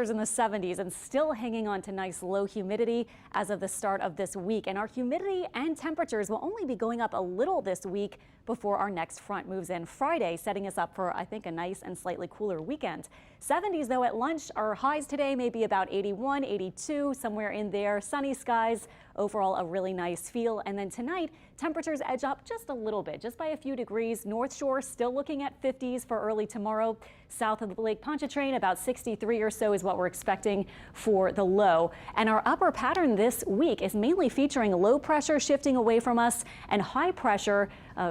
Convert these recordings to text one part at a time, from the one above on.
In the 70s and still hanging on to nice low humidity as of the start of this week. And our humidity and temperatures will only be going up a little this week before our next front moves in Friday, setting us up for, I think, a nice and slightly cooler weekend. 70s, though, at lunch. Our highs today may be about 81, 82, somewhere in there. Sunny skies. Overall, a really nice feel. And then tonight, temperatures edge up just a little bit, just by a few degrees. North Shore still looking at 50s for early tomorrow. South of the Lake Pontchartrain, about 63 or so is what we're expecting for the low. And our upper pattern this week is mainly featuring low pressure shifting away from us and high pressure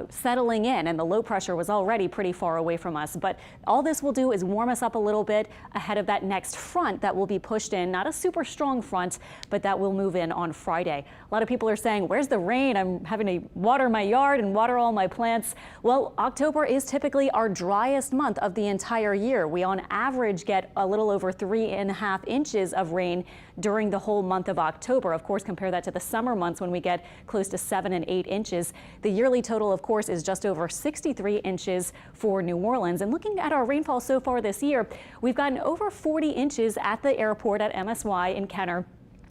settling in. And the low pressure was already pretty far away from us. But all this will do is warm us up a little bit ahead of that next front that will be pushed in. Not a super strong front, but that will move in on Friday. A lot of people are saying, where's the rain? I'm having to water my yard and water all my plants. Well, October is typically our driest month of the entire year. We on average get a little over 3.5 inches of rain during the whole month of October. Of course, compare that to the summer months when we get close to 7 and 8 inches. The yearly total, of course, is just over 63 inches for New Orleans. And looking at our rainfall so far this year, we've gotten over 40 inches at the airport at MSY in Kenner.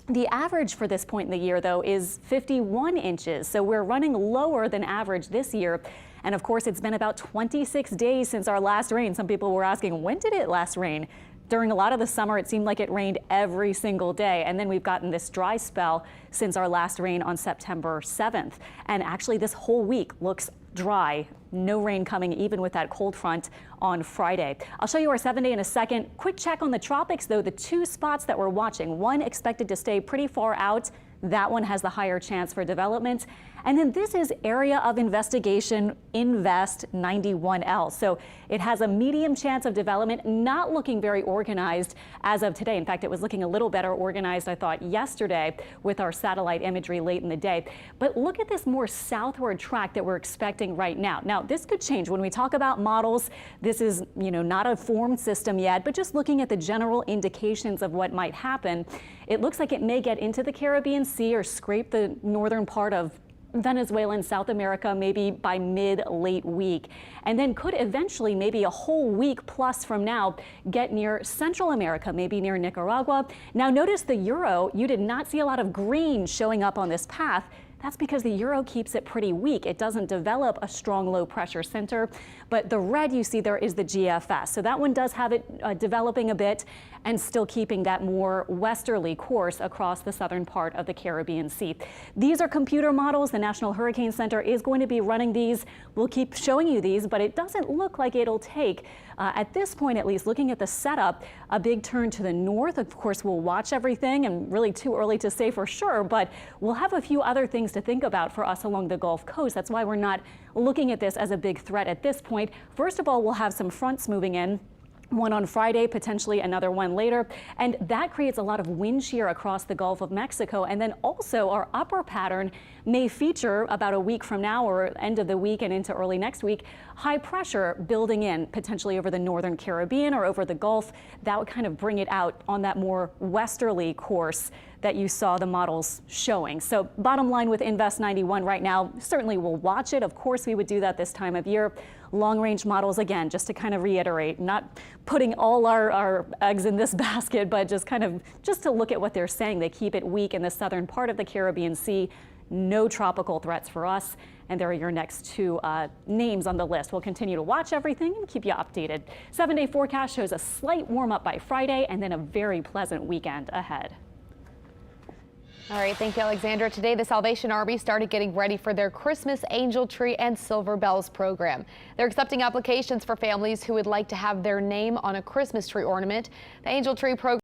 The average for this point in the year, though, is 51 inches. So we're running lower than average this year. And of course, it's been about 26 days since our last rain. Some people were asking, when did it last rain? During a lot of the summer, it seemed like it rained every single day. And then we've gotten this dry spell since our last rain on September 7th. And actually, this whole week looks dry. No rain coming even with that cold front on Friday. I'll show you our 7-day in a second. Quick check on the tropics, though. The two spots that we're watching, one expected to stay pretty far out. That one has the higher chance for development. And then this is area of investigation Invest 91L. So it has a medium chance of development, not looking very organized as of today. In fact, it was looking a little better organized, I thought, yesterday with our satellite imagery late in the day. But look at this more southward track that we're expecting right now. Now, this could change when we talk about models. This is, not a formed system yet, but just looking at the general indications of what might happen, it looks like it may get into the Caribbean Sea or scrape the northern part of Venezuela and South America maybe by mid-late week, and then could eventually, maybe a whole week plus from now, get near Central America, maybe near Nicaragua. Now notice the Euro, you did not see a lot of green showing up on this path. That's because the Euro keeps it pretty weak. It doesn't develop a strong low pressure center, but the red you see there is the GFS. So that one does have it developing a bit and still keeping that more westerly course across the southern part of the Caribbean Sea. These are computer models. The National Hurricane Center is going to be running these. We'll keep showing you these, but it doesn't look like it'll take, at this point at least, looking at the setup, a big turn to the north. Of course, we'll watch everything, and really too early to say for sure, but we'll have a few other things to think about for us along the Gulf Coast. That's why we're not looking at this as a big threat at this point. First of all, we'll have some fronts moving in. One on Friday, potentially another one later. And that creates a lot of wind shear across the Gulf of Mexico. And then also our upper pattern may feature about a week from now or end of the week and into early next week, high pressure building in potentially over the northern Caribbean or over the Gulf. That would kind of bring it out on that more westerly course that you saw the models showing. So bottom line with Invest 91 right now, certainly we'll watch it. Of course, we would do that this time of year. Long range models, again, just to kind of reiterate, not putting all our eggs in this basket, but just to look at what they're saying. They keep it weak in the southern part of the Caribbean Sea. No tropical threats for us. And there are your next two names on the list. We'll continue to watch everything and keep you updated. 7-day forecast shows a slight warm up by Friday and then a very pleasant weekend ahead. All right, thank you, Alexandra. Today, the Salvation Army started getting ready for their Christmas Angel Tree and Silver Bells program. They're accepting applications for families who would like to have their name on a Christmas tree ornament. The Angel Tree program